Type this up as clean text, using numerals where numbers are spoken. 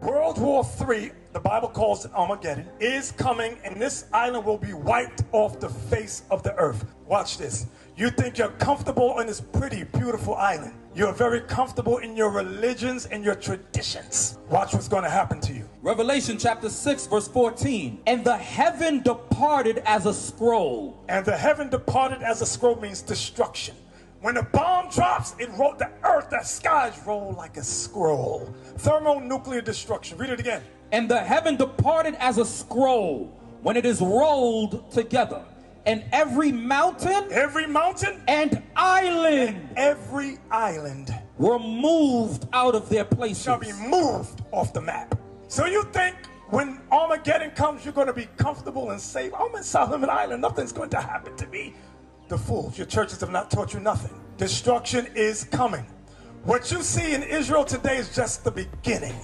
World War III, the Bible calls it Armageddon, is coming, and this island will be wiped off the face of the earth. Watch this. You think you're comfortable on this pretty, beautiful island. You're very comfortable in your religions and your traditions. Watch what's going to happen to you. Revelation chapter 6, verse 14. And the heaven departed as a scroll. And the heaven departed as a scroll means destruction. When a bomb drops, it rolled the earth, the skies roll like a scroll. Thermonuclear destruction. Read it again. And the heaven departed as a scroll when it is rolled together. And every mountain and island, every island were moved out of their places. Shall be moved off the map. So you think when Armageddon comes, you're going to be comfortable and safe? I'm in Solomon Island. Nothing's going to happen to me. The fools, your churches have not taught you nothing. Destruction is coming. What you see in Israel today is just the beginning.